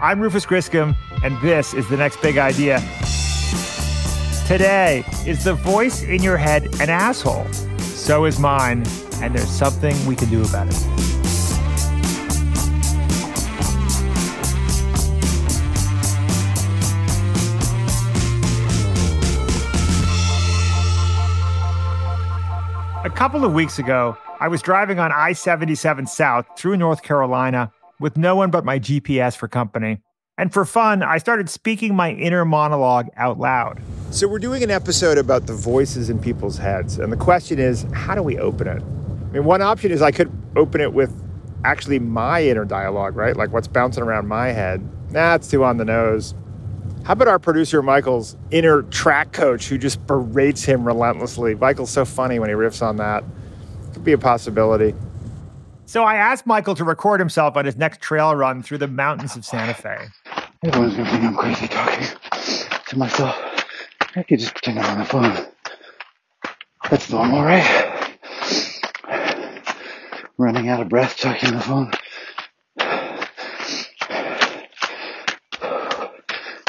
I'm Rufus Griscom, and this is The Next Big Idea. Today, is the voice in your head an asshole? So is mine, and there's something we can do about it. A couple of weeks ago, I was driving on I-77 South through North Carolina with no one but my GPS for company. And for fun, I started speaking my inner monologue out loud. So we're doing an episode about the voices in people's heads. And the question is, how do we open it? I mean, one option is I could open it with actually my inner dialogue, right? Like what's bouncing around my head. That's too on the nose. How about our producer, Michael's inner track coach who just berates him relentlessly? Michael's so funny when he riffs on that. Could be a possibility. So I asked Michael to record himself on his next trail run through the mountains of Santa Fe. Everyone's going to think I'm crazy talking to myself. I could just pretend I'm on the phone. That's normal, right? Running out of breath talking on the phone.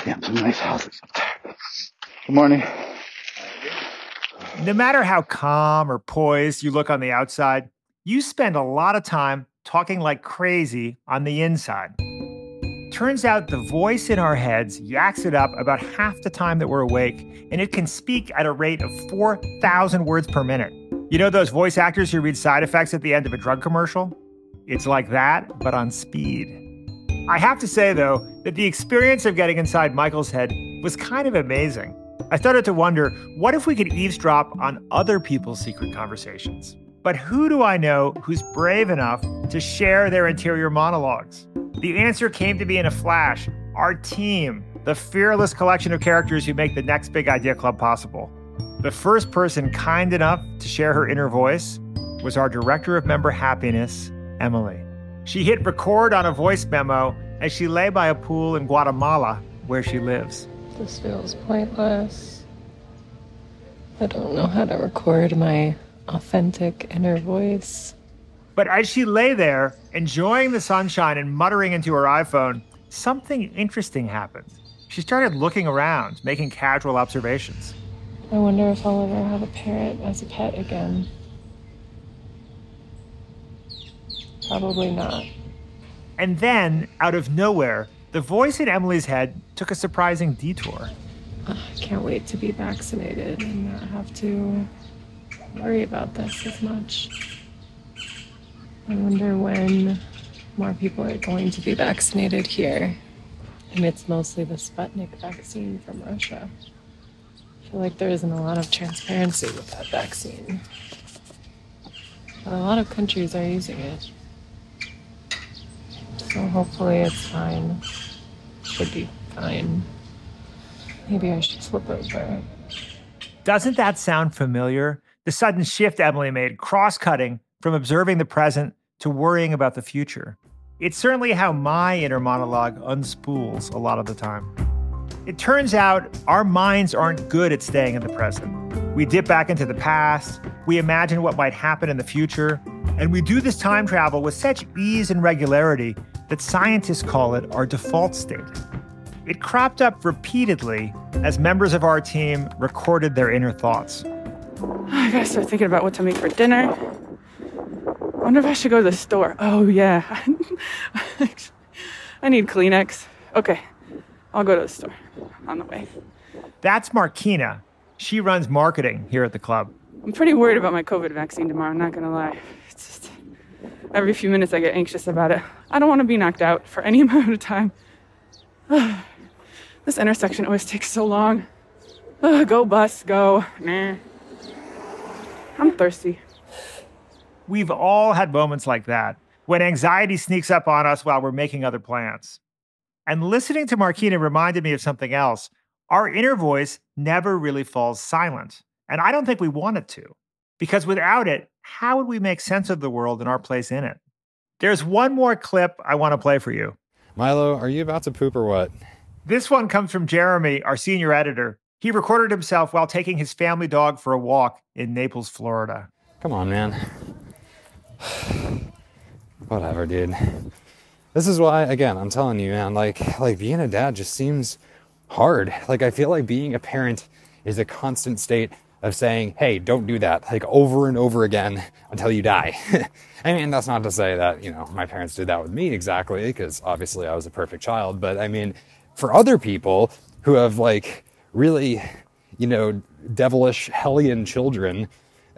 Damn, some nice houses up there. Good morning. No matter how calm or poised you look on the outside, you spend a lot of time talking like crazy on the inside. Turns out the voice in our heads yaks it up about half the time that we're awake, and it can speak at a rate of 4,000 words per minute. You know those voice actors who read side effects at the end of a drug commercial? It's like that, but on speed. I have to say, though, that the experience of getting inside Michael's head was kind of amazing. I started to wonder, what if we could eavesdrop on other people's secret conversations? But who do I know who's brave enough to share their interior monologues? The answer came to me in a flash. Our team, the fearless collection of characters who make the Next Big Idea Club possible. The first person kind enough to share her inner voice was our director of member happiness, Emily. She hit record on a voice memo as she lay by a pool in Guatemala, where she lives. This feels pointless. I don't know how to record my authentic inner voice. But as she lay there, enjoying the sunshine and muttering into her iPhone, something interesting happened. She started looking around, making casual observations. I wonder if I'll ever have a parrot as a pet again. Probably not. And then, out of nowhere, the voice in Emily's head took a surprising detour. I can't wait to be vaccinated and not have to worry about this as much. I wonder when more people are going to be vaccinated here. And it's mostly the Sputnik vaccine from Russia. I feel like there isn't a lot of transparency with that vaccine. But a lot of countries are using it. So hopefully it's fine. Should be fine. Maybe I should flip over. Doesn't that sound familiar? The sudden shift Emily made, cross-cutting from observing the present to worrying about the future. It's certainly how my inner monologue unspools a lot of the time. It turns out our minds aren't good at staying in the present. We dip back into the past, we imagine what might happen in the future, and we do this time travel with such ease and regularity that scientists call it our default state. It cropped up repeatedly as members of our team recorded their inner thoughts. I gotta start thinking about what to make for dinner. I wonder if I should go to the store. Oh, yeah. I need Kleenex. Okay, I'll go to the store on the way. That's Markina. She runs marketing here at the club. I'm pretty worried about my COVID vaccine tomorrow, I'm not gonna lie. It's just, every few minutes I get anxious about it. I don't want to be knocked out for any amount of time. This intersection always takes so long. Go bus, go. Nah. I'm thirsty. We've all had moments like that, when anxiety sneaks up on us while we're making other plans. And listening to Markina reminded me of something else. Our inner voice never really falls silent. And I don't think we want it to. Because without it, how would we make sense of the world and our place in it? There's one more clip I want to play for you. Milo, are you about to poop or what? This one comes from Jeremy, our senior editor. He recorded himself while taking his family dog for a walk in Naples, Florida. Come on, man. Whatever, dude. This is why, again, I'm telling you, man, like being a dad just seems hard. Like, I feel like being a parent is a constant state of saying, hey, don't do that, like over and over again until you die. I mean, that's not to say that, my parents did that with me exactly, because obviously I was a perfect child. But I mean, for other people who have like really, devilish, hellion children,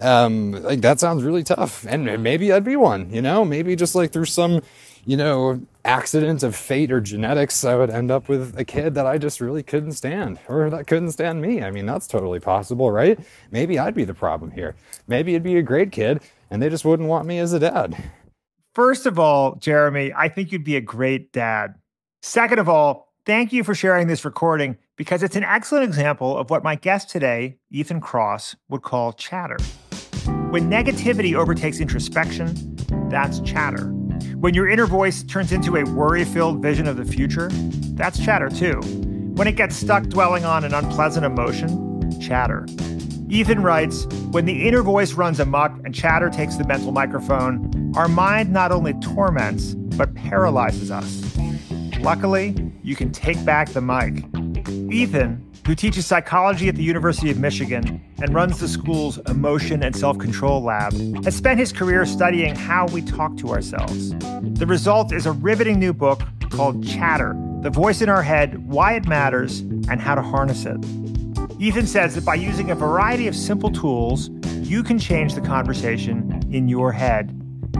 like that sounds really tough. And maybe I'd be one, maybe just like through some, accident of fate or genetics, I would end up with a kid that I just really couldn't stand, or that couldn't stand me. I mean, that's totally possible, right? Maybe I'd be the problem here. Maybe it'd be a great kid and they just wouldn't want me as a dad. First of all, Jeremy, I think you'd be a great dad. Second of all, thank you for sharing this recording, because it's an excellent example of what my guest today, Ethan Kross, would call chatter. When negativity overtakes introspection, that's chatter. When your inner voice turns into a worry-filled vision of the future, that's chatter too. When it gets stuck dwelling on an unpleasant emotion, chatter. Ethan writes, when the inner voice runs amok and chatter takes the mental microphone, our mind not only torments, but paralyzes us. Luckily, you can take back the mic. Ethan, who teaches psychology at the University of Michigan and runs the school's emotion and self-control lab, has spent his career studying how we talk to ourselves. The result is a riveting new book called Chatter, The Voice in Our Head, Why It Matters, and How to Harness It. Ethan says that by using a variety of simple tools, you can change the conversation in your head.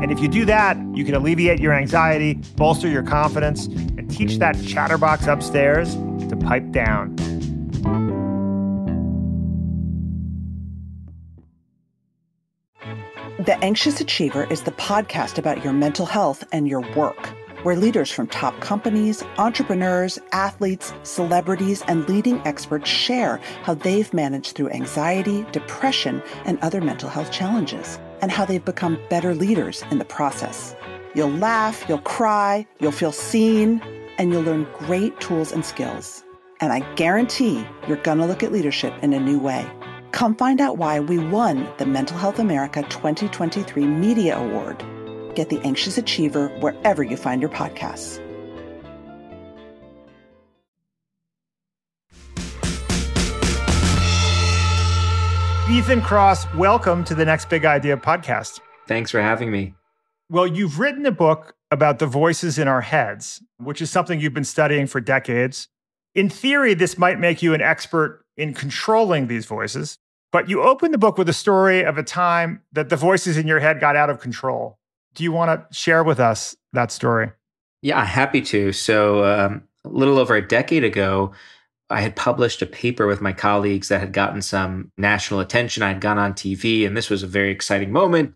And if you do that, you can alleviate your anxiety, bolster your confidence, and teach that chatterbox upstairs to pipe down. The Anxious Achiever is the podcast about your mental health and your work, where leaders from top companies, entrepreneurs, athletes, celebrities, and leading experts share how they've managed through anxiety, depression, and other mental health challenges, and how they've become better leaders in the process. You'll laugh, you'll cry, you'll feel seen, and you'll learn great tools and skills. And I guarantee you're going to look at leadership in a new way. Come find out why we won the Mental Health America 2023 Media Award. Get The Anxious Achiever wherever you find your podcasts. Ethan Kross, welcome to the Next Big Idea podcast. Thanks for having me. Well, you've written a book about the voices in our heads, which is something you've been studying for decades. In theory, this might make you an expert in controlling these voices, but you open the book with a story of a time that the voices in your head got out of control. Do you want to share with us that story? Yeah, happy to. So a little over a decade ago, I had published a paper with my colleagues that had gotten some national attention. I had gone on TV, and this was a very exciting moment.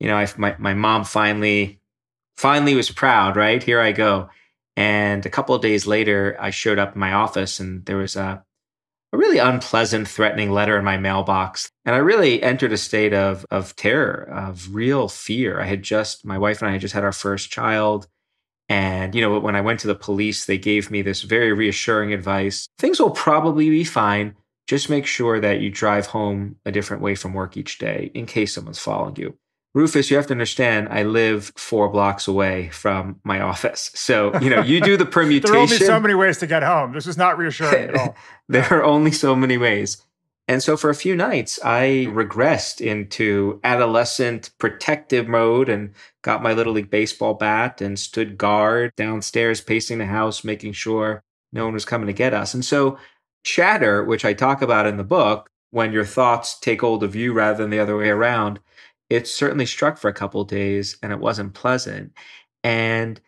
My mom finally was proud, right? Here I go. And a couple of days later, I showed up in my office, and there was a really unpleasant, threatening letter in my mailbox. And I really entered a state of terror, of real fear. My wife and I had just had our first child. And, when I went to the police, they gave me this very reassuring advice. Things will probably be fine. Just make sure that you drive home a different way from work each day in case someone's following you. Rufus, you have to understand, I live 4 blocks away from my office. So, you do the permutation. There are only so many ways to get home. This is not reassuring at all. There are only so many ways. And so for a few nights, I regressed into adolescent protective mode and got my Little League baseball bat and stood guard downstairs, pacing the house, making sure no one was coming to get us. And so chatter, which I talk about in the book, when your thoughts take hold of you rather than the other way around, it certainly struck for a couple of days, and it wasn't pleasant. And,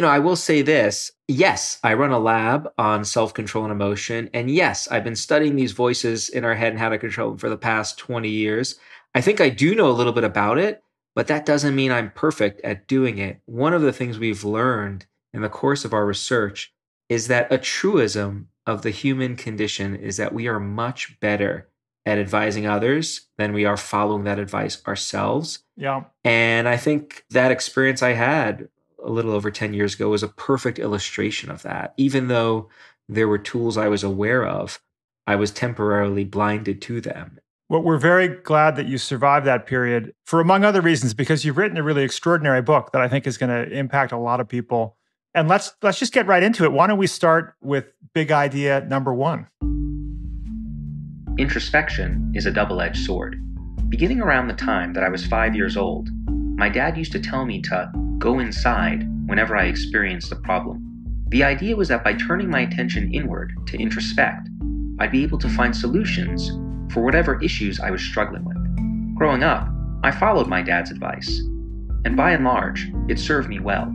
I will say this. Yes, I run a lab on self-control and emotion. And yes, I've been studying these voices in our head and how to control them for the past 20 years. I think I do know a little bit about it, but that doesn't mean I'm perfect at doing it. One of the things we've learned in the course of our research is that a truism of the human condition is that we are much better at advising others than we are following that advice ourselves. Yeah. And I think that experience I had a little over 10 years ago was a perfect illustration of that. Even though there were tools I was aware of, I was temporarily blinded to them. Well, we're very glad that you survived that period for, among other reasons, because you've written a really extraordinary book that I think is going to impact a lot of people. And let's just get right into it. Why don't we start with big idea number 1? Introspection is a double-edged sword. Beginning around the time that I was 5 years old, my dad used to tell me to go inside whenever I experienced a problem. The idea was that by turning my attention inward to introspect, I'd be able to find solutions for whatever issues I was struggling with. Growing up, I followed my dad's advice, and by and large, it served me well.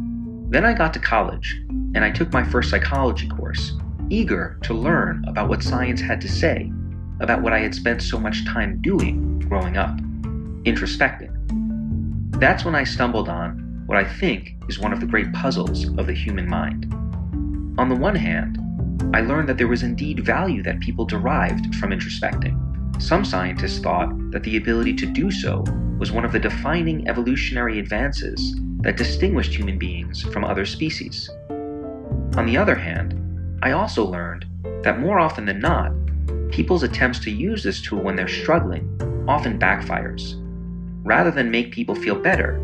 Then I got to college, and I took my first psychology course, eager to learn about what science had to say about what I had spent so much time doing growing up, introspecting. That's when I stumbled on what I think is one of the great puzzles of the human mind. On the one hand, I learned that there was indeed value that people derived from introspecting. Some scientists thought that the ability to do so was one of the defining evolutionary advances that distinguished human beings from other species. On the other hand, I also learned that more often than not, people's attempts to use this tool when they're struggling often backfires. Rather than make people feel better,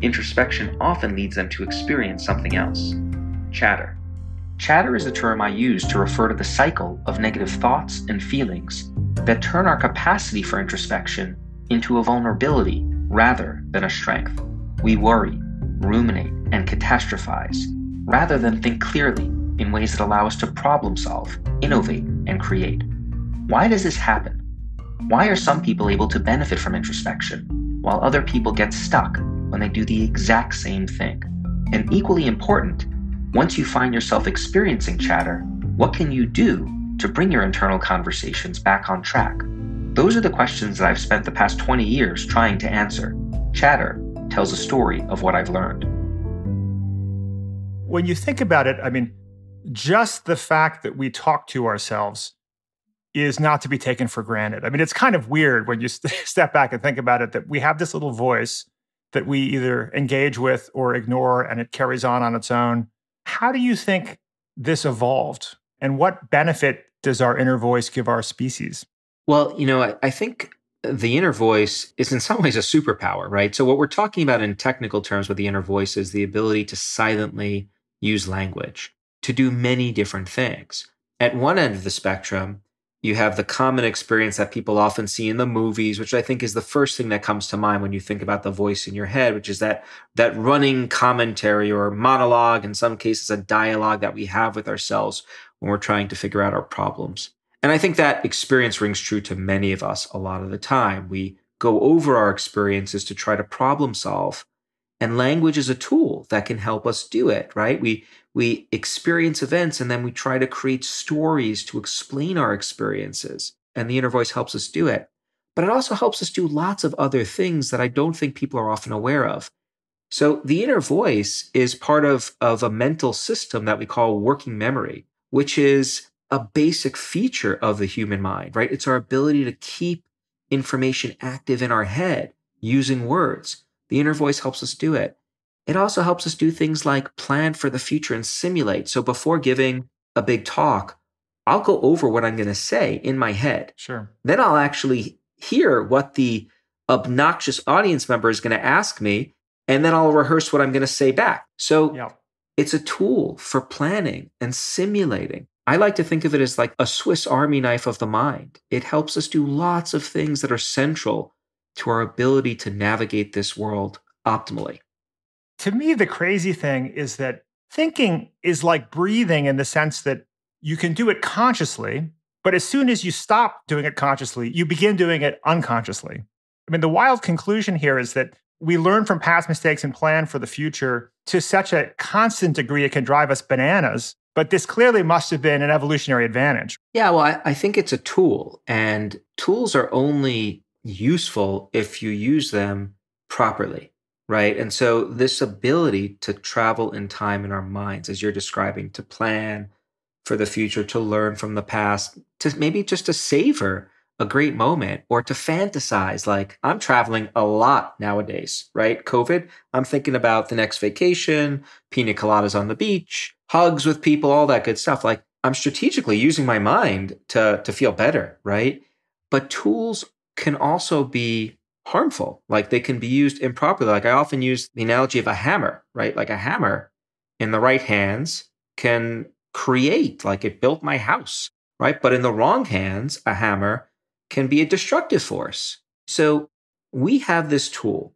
introspection often leads them to experience something else. Chatter. Chatter is a term I use to refer to the cycle of negative thoughts and feelings that turn our capacity for introspection into a vulnerability rather than a strength. We worry, ruminate, and catastrophize, rather than think clearly in ways that allow us to problem solve, innovate, and create. Why does this happen? Why are some people able to benefit from introspection, while other people get stuck when they do the exact same thing? And equally important, once you find yourself experiencing chatter, what can you do to bring your internal conversations back on track? Those are the questions that I've spent the past 20 years trying to answer. Chatter tells a story of what I've learned. When you think about it, I mean, just the fact that we talk to ourselves is not to be taken for granted. I mean, it's kind of weird when you step back and think about it, that we have this little voice that we either engage with or ignore, and it carries on its own. How do you think this evolved? And what benefit does our inner voice give our species? Well, I think the inner voice is in some ways a superpower, right? So what we're talking about in technical terms with the inner voice is the ability to silently use language to do many different things. At one end of the spectrum, you have the common experience that people often see in the movies, which I think is the first thing that comes to mind when you think about the voice in your head, which is that running commentary or monologue, in some cases a dialogue that we have with ourselves when we're trying to figure out our problems. And I think that experience rings true to many of us a lot of the time. We go over our experiences to try to problem solve, and language is a tool that can help us do it, right? We experience events and then we try to create stories to explain our experiences, and the inner voice helps us do it. But it also helps us do lots of other things that I don't think people are often aware of. So the inner voice is part of a mental system that we call working memory, which is a basic feature of the human mind, right? It's our ability to keep information active in our head using words. The inner voice helps us do it. It also helps us do things like plan for the future and simulate. So before giving a big talk, I'll go over what I'm going to say in my head. Sure. Then I'll actually hear what the obnoxious audience member is going to ask me, and then I'll rehearse what I'm going to say back. So It's a tool for planning and simulating. I like to think of it as like a Swiss Army knife of the mind. It helps us do lots of things that are central to our ability to navigate this world optimally. To me, the crazy thing is that thinking is like breathing, in the sense that you can do it consciously, but as soon as you stop doing it consciously, you begin doing it unconsciously. I mean, the wild conclusion here is that we learn from past mistakes and plan for the future to such a constant degree it can drive us bananas. But this clearly must have been an evolutionary advantage. Yeah, well, I think it's a tool, and tools are only useful if you use them properly, right? And so this ability to travel in time in our minds, as you're describing, to plan for the future, to learn from the past, to maybe just to savor a great moment, or to fantasize. Like, I'm traveling a lot nowadays, right? COVID, I'm thinking about the next vacation, pina coladas on the beach, hugs with people, all that good stuff. Like, I'm strategically using my mind to feel better, right? But tools can also be harmful. Like, they can be used improperly. Like, I often use the analogy of a hammer, right? Like, a hammer in the right hands can create, like it built my house, right? But in the wrong hands, a hammer can be a destructive force. So we have this tool,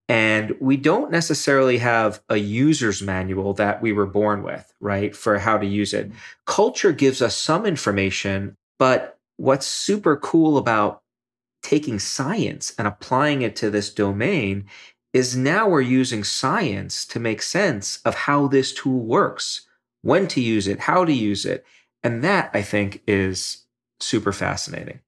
and we don't necessarily have a user's manual that we were born with, right, for how to use it. Culture gives us some information, but what's super cool about taking science and applying it to this domain is now we're using science to make sense of how this tool works, when to use it, how to use it. And that, I think, is super fascinating.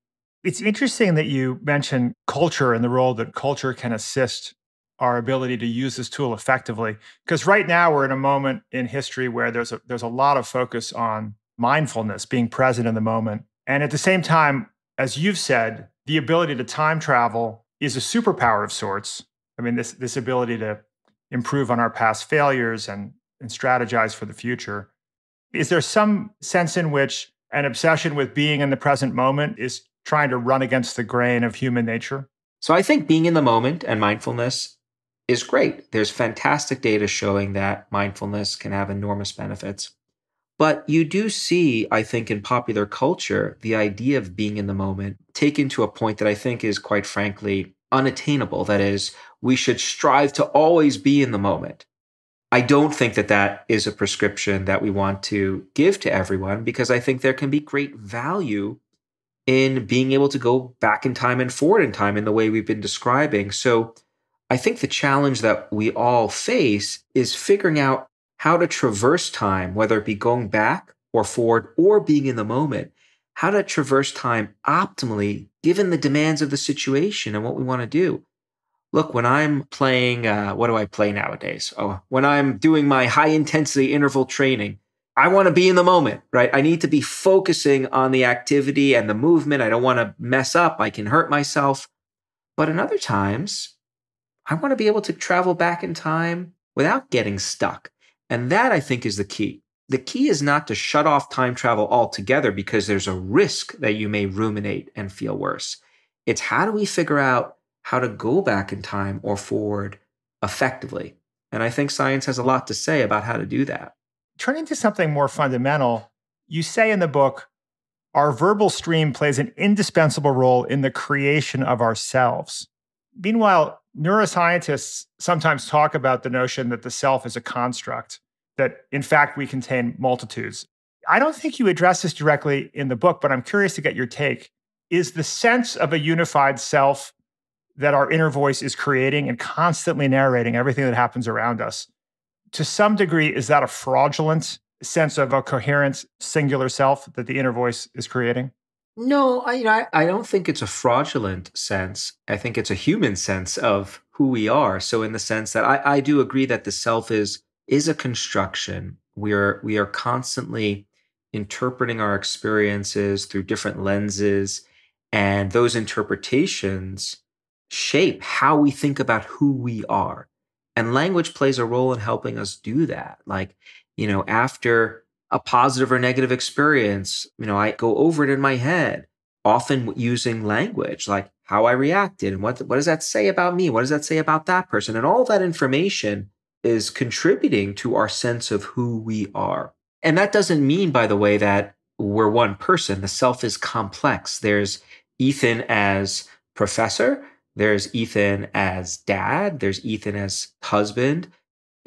It's interesting that you mentioned culture and the role that culture can assist our ability to use this tool effectively. Because right now we're in a moment in history where there's a lot of focus on mindfulness, being present in the moment. And at the same time, as you've said, the ability to time travel is a superpower of sorts. I mean, this ability to improve on our past failures and strategize for the future. Is there some sense in which an obsession with being in the present moment is trying to run against the grain of human nature? So I think being in the moment and mindfulness is great. There's fantastic data showing that mindfulness can have enormous benefits. But you do see, I think, in popular culture, the idea of being in the moment taken to a point that I think is, quite frankly, unattainable. That is, we should strive to always be in the moment. I don't think that that is a prescription that we want to give to everyone, because I think there can be great value in being able to go back in time and forward in time in the way we've been describing. So I think the challenge that we all face is figuring out how to traverse time, whether it be going back or forward or being in the moment, how to traverse time optimally given the demands of the situation and what we want to do. Look, when I'm playing, what do I play nowadays? Oh, when I'm doing my high intensity interval training, I want to be in the moment, right? I need to be focusing on the activity and the movement. I don't want to mess up. I can hurt myself. But in other times, I want to be able to travel back in time without getting stuck. And that, I think, is the key. The key is not to shut off time travel altogether because there's a risk that you may ruminate and feel worse. It's how do we figure out how to go back in time or forward effectively? And I think science has a lot to say about how to do that. Turning to something more fundamental, you say in the book, our verbal stream plays an indispensable role in the creation of ourselves. Meanwhile, neuroscientists sometimes talk about the notion that the self is a construct, that in fact we contain multitudes. I don't think you address this directly in the book, but I'm curious to get your take. Is the sense of a unified self that our inner voice is creating and constantly narrating everything that happens around us, to some degree, is that a fraudulent sense of a coherent, singular self that the inner voice is creating? No, I don't think it's a fraudulent sense. I think it's a human sense of who we are. So in the sense that I do agree that the self is a construction. We are constantly interpreting our experiences through different lenses, and those interpretations shape how we think about who we are. And language plays a role in helping us do that. Like, after a positive or negative experience, I go over it in my head, often using language, like how I reacted and what does that say about me? What does that say about that person? And all that information is contributing to our sense of who we are. And that doesn't mean, by the way, that we're one person. The self is complex. There's Ethan as professor. There's Ethan as dad. There's Ethan as husband.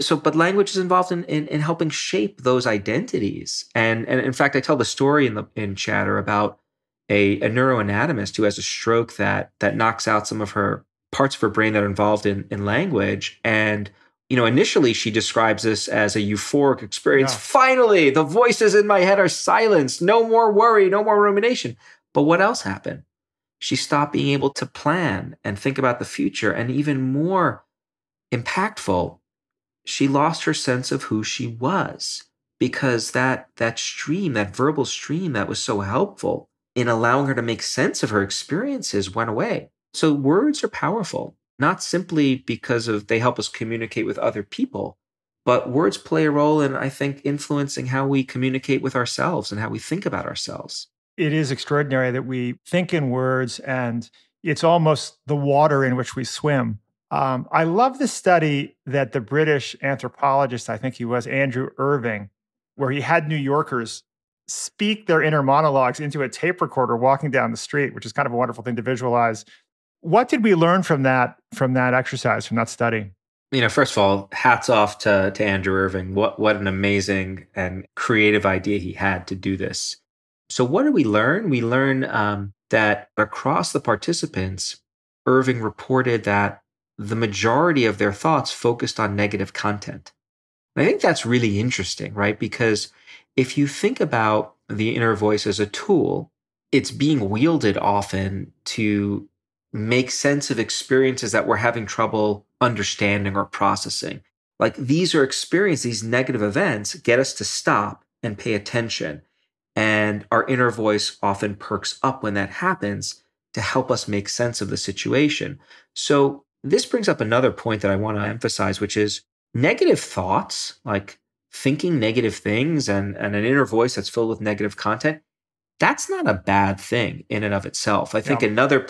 So, but language is involved in helping shape those identities. And in fact, I tell the story in Chatter about a neuroanatomist who has a stroke that knocks out some of her parts of her brain that are involved in language. And, initially she describes this as a euphoric experience. Yeah. Finally, the voices in my head are silenced. No more worry, no more rumination. But what else happened? She stopped being able to plan and think about the future. And even more impactful, she lost her sense of who she was, because that stream, that verbal stream that was so helpful in allowing her to make sense of her experiences went away. So words are powerful, not simply because they help us communicate with other people, but words play a role in, I think, influencing how we communicate with ourselves and how we think about ourselves. It is extraordinary that we think in words, and it's almost the water in which we swim. I love the study that the British anthropologist, I think he was Andrew Irving, where he had New Yorkers speak their inner monologues into a tape recorder walking down the street, which is kind of a wonderful thing to visualize. What did we learn from that exercise, from that study? First of all, hats off to Andrew Irving. What an amazing and creative idea he had to do this. So what did we learn? We learned that across the participants, Irving reported that the majority of their thoughts focused on negative content. And I think that's really interesting, right? Because if you think about the inner voice as a tool, it's being wielded often to make sense of experiences that we're having trouble understanding or processing. Like these negative events get us to stop and pay attention. And our inner voice often perks up when that happens to help us make sense of the situation. So this brings up another point that I want to emphasize, which is negative thoughts, like thinking negative things and an inner voice that's filled with negative content. That's not a bad thing in and of itself. I think another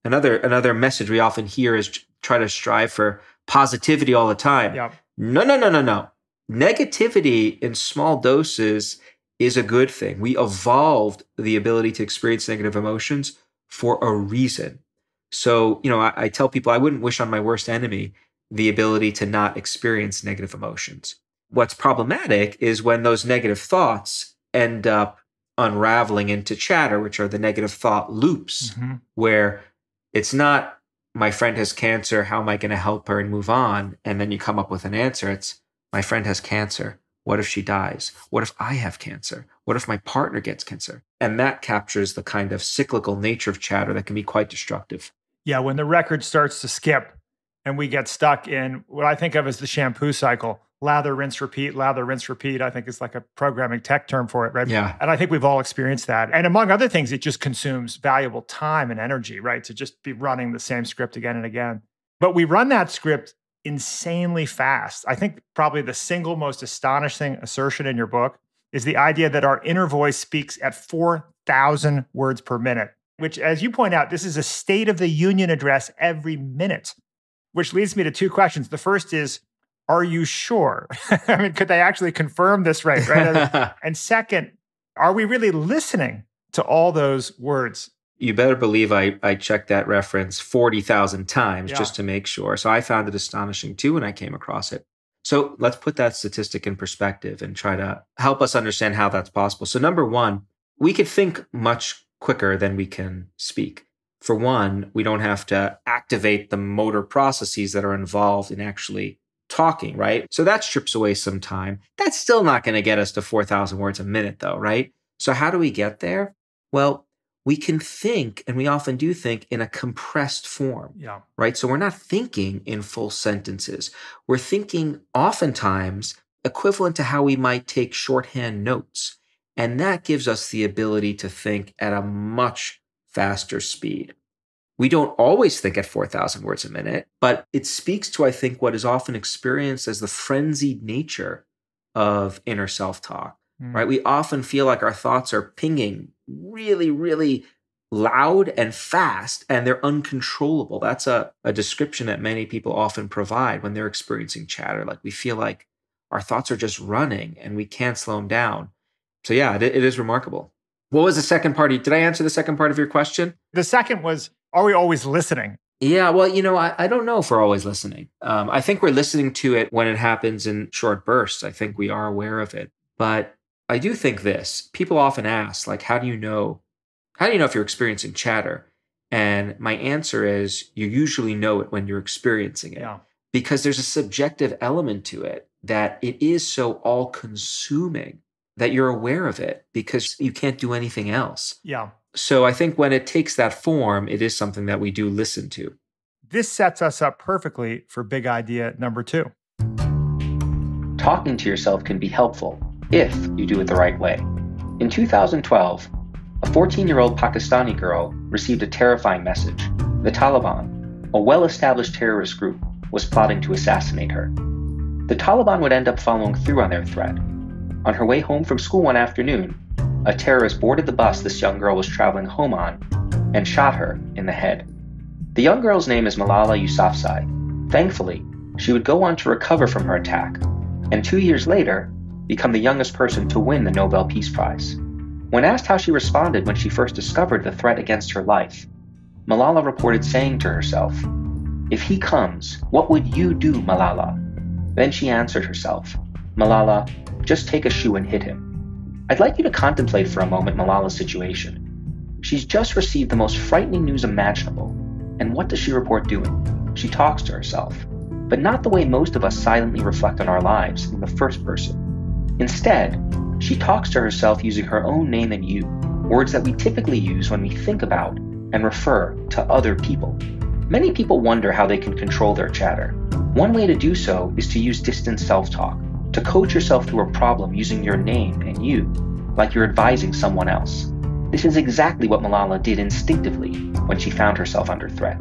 another message we often hear is try to strive for positivity all the time. Yeah. No. Negativity in small doses is a good thing. We evolved the ability to experience negative emotions for a reason. So, I tell people I wouldn't wish on my worst enemy the ability to not experience negative emotions. What's problematic is when those negative thoughts end up unraveling into chatter, which are the negative thought loops, where it's not, my friend has cancer, how am I going to help her and move on? And then you come up with an answer. It's, my friend has cancer. What if she dies? What if I have cancer? What if my partner gets cancer? And that captures the kind of cyclical nature of chatter that can be quite destructive. Yeah, when the record starts to skip and we get stuck in what I think of as the shampoo cycle, lather, rinse, repeat, I think is like a programming tech term for it, right? Yeah. And I think we've all experienced that. And among other things, it just consumes valuable time and energy, right? To just be running the same script again and again. But we run that script insanely fast. I think probably the single most astonishing assertion in your book is the idea that our inner voice speaks at 4,000 words per minute, which, as you point out, this is a State of the Union address every minute, which leads me to two questions. The first is, are you sure? I mean, could they actually confirm this rate, right? And second, are we really listening to all those words? You better believe I checked that reference 40,000 times just to make sure. So I found it astonishing too when I came across it. So let's put that statistic in perspective and try to help us understand how that's possible. So number one, we could think much quicker than we can speak. For one, we don't have to activate the motor processes that are involved in actually talking, right? So that strips away some time. That's still not going to get us to 4,000 words a minute though, right? So how do we get there? Well, we can think, and we often do think, in a compressed form, right? So we're not thinking in full sentences. We're thinking oftentimes equivalent to how we might take shorthand notes. And that gives us the ability to think at a much faster speed. We don't always think at 4,000 words a minute, but it speaks to, I think, what is often experienced as the frenzied nature of inner self-talk, right? We often feel like our thoughts are pinging really, really loud and fast, and they're uncontrollable. That's a description that many people often provide when they're experiencing chatter. Like we feel like our thoughts are just running and we can't slow them down. So yeah, it is remarkable. What was the second part? Did I answer the second part of your question? The second was, are we always listening? Yeah, well, I don't know if we're always listening. I think we're listening to it when it happens in short bursts. I think we are aware of it. But I do think this. People often ask, like, how do you know if you're experiencing chatter? And my answer is, you usually know it when you're experiencing it. Because there's a subjective element to it, that it is so all-consuming that you're aware of it because you can't do anything else. So I think when it takes that form, it is something that we do listen to. This sets us up perfectly for big idea number 2. Talking to yourself can be helpful if you do it the right way. In 2012, a 14-year-old Pakistani girl received a terrifying message. The Taliban, a well-established terrorist group, was plotting to assassinate her. The Taliban would end up following through on their threat. On her way home from school one afternoon, a terrorist boarded the bus this young girl was traveling home on and shot her in the head. The young girl's name is Malala Yousafzai. Thankfully, she would go on to recover from her attack, and 2 years later, become the youngest person to win the Nobel Peace Prize. When asked how she responded when she first discovered the threat against her life, Malala reported saying to herself, "If he comes, what would you do, Malala?" Then she answered herself, "Malala, just take a shoe and hit him." I'd like you to contemplate for a moment Malala's situation. She's just received the most frightening news imaginable. And what does she report doing? She talks to herself, but not the way most of us silently reflect on our lives in the first person. Instead, she talks to herself using her own name and you, words that we typically use when we think about and refer to other people. Many people wonder how they can control their chatter. One way to do so is to use distant self-talk, to coach yourself through a problem using your name and you, like you're advising someone else. This is exactly what Malala did instinctively when she found herself under threat.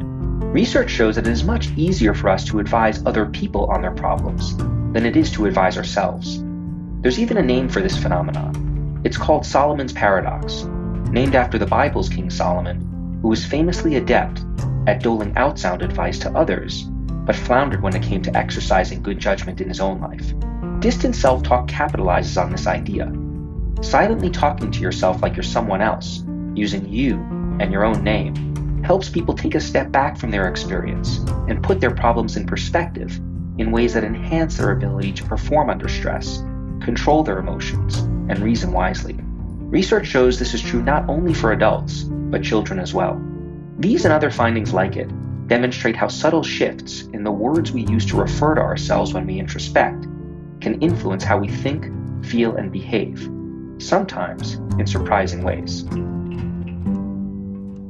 Research shows that it is much easier for us to advise other people on their problems than it is to advise ourselves. There's even a name for this phenomenon. It's called Solomon's Paradox, named after the Bible's King Solomon, who was famously adept at doling out sound advice to others, but floundered when it came to exercising good judgment in his own life. Distant self-talk capitalizes on this idea. Silently talking to yourself like you're someone else, using you and your own name, helps people take a step back from their experience and put their problems in perspective in ways that enhance their ability to perform under stress, control their emotions, and reason wisely. Research shows this is true not only for adults, but children as well. These and other findings like it demonstrate how subtle shifts in the words we use to refer to ourselves when we introspect can influence how we think, feel, and behave, sometimes in surprising ways.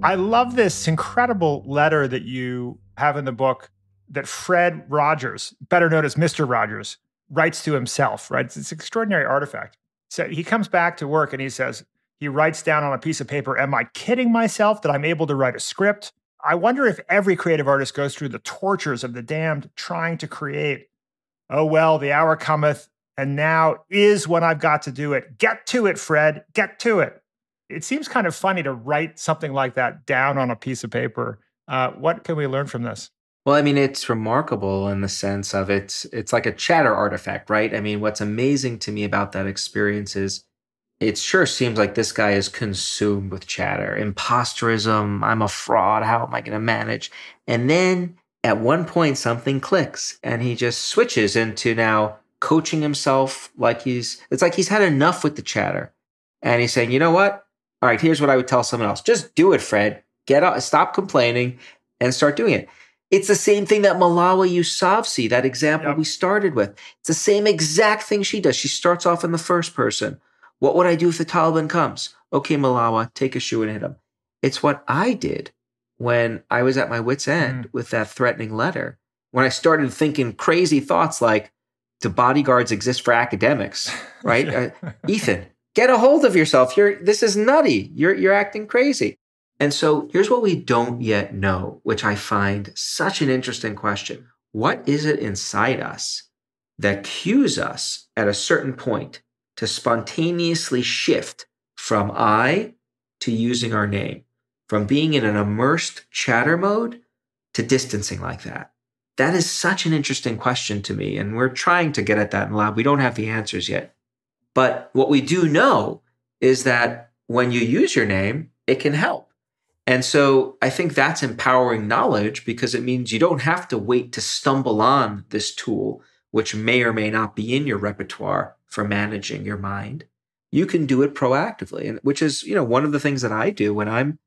I love this incredible letter that you have in the book that Fred Rogers, better known as Mr. Rogers, writes to himself, right? It's an extraordinary artifact. So he comes back to work and he says, he writes down on a piece of paper, "Am I kidding myself that I'm able to write a script? I wonder if every creative artist goes through the tortures of the damned trying to create. Oh, well, the hour cometh, and now is when I've got to do it. Get to it, Fred, get to it." It seems kind of funny to write something like that down on a piece of paper. What can we learn from this? Well, I mean, it's remarkable in the sense of it's like a chatter artifact, right? I mean, what's amazing to me about that experience is it sure seems like this guy is consumed with chatter. Imposterism, I'm a fraud, how am I going to manage? And then at one point, something clicks and he just switches into now coaching himself like it's like he's had enough with the chatter. And he's saying, you know what? All right, here's what I would tell someone else. Just do it, Fred. Get up, stop complaining and start doing it. It's the same thing that Malala Yousafzai, that example we started with. It's the same exact thing she does. She starts off in the first person. What would I do if the Taliban comes? Okay, Malala, take a shoe and hit him. It's what I did when I was at my wit's end with that threatening letter. When I started thinking crazy thoughts like, do bodyguards exist for academics, right? Ethan, get a hold of yourself. This is nutty. You're acting crazy. And so here's what we don't yet know, which I find such an interesting question. What is it inside us that cues us at a certain point to spontaneously shift from I to using our name, from being in an immersed chatter mode to distancing like that? That is such an interesting question to me, and we're trying to get at that in the lab. We don't have the answers yet. But what we do know is that when you use your name, it can help. And so I think that's empowering knowledge because it means you don't have to wait to stumble on this tool, which may or may not be in your repertoire for managing your mind. You can do it proactively, and which is, one of the things that I do when I'm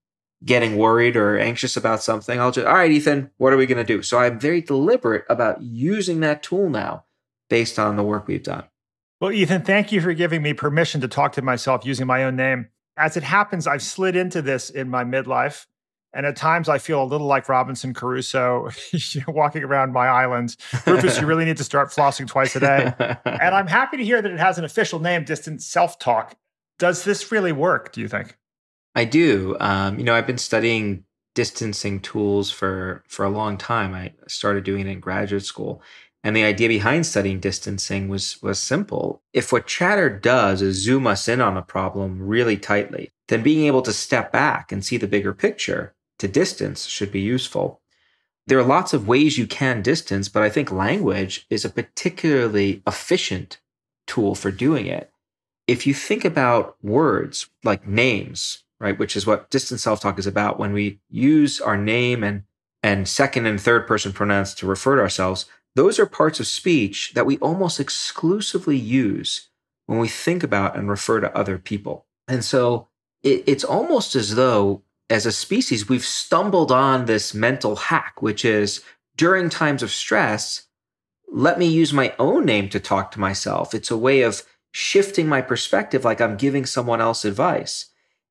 getting worried or anxious about something. I'll just, all right, Ethan, what are we going to do? So I'm very deliberate about using that tool now based on the work we've done. Well, Ethan, thank you for giving me permission to talk to myself using my own name. As it happens, I've slid into this in my midlife. And at times I feel a little like Robinson Crusoe, walking around my island. Rufus, you really need to start flossing twice a day. And I'm happy to hear that it has an official name, Distant Self-Talk. Does this really work, do you think? I do. I've been studying distancing tools for a long time. I started doing it in graduate school. And the idea behind studying distancing was simple. If what chatter does is zoom us in on a problem really tightly, then being able to step back and see the bigger picture to distance should be useful. There are lots of ways you can distance, but I think language is a particularly efficient tool for doing it. If you think about words like names, right, which is what distant self-talk is about, when we use our name and second and third person pronouns to refer to ourselves, those are parts of speech that we almost exclusively use when we think about and refer to other people. And so it's almost as though, as a species, we've stumbled on this mental hack, which is during times of stress, let me use my own name to talk to myself. It's a way of shifting my perspective like I'm giving someone else advice.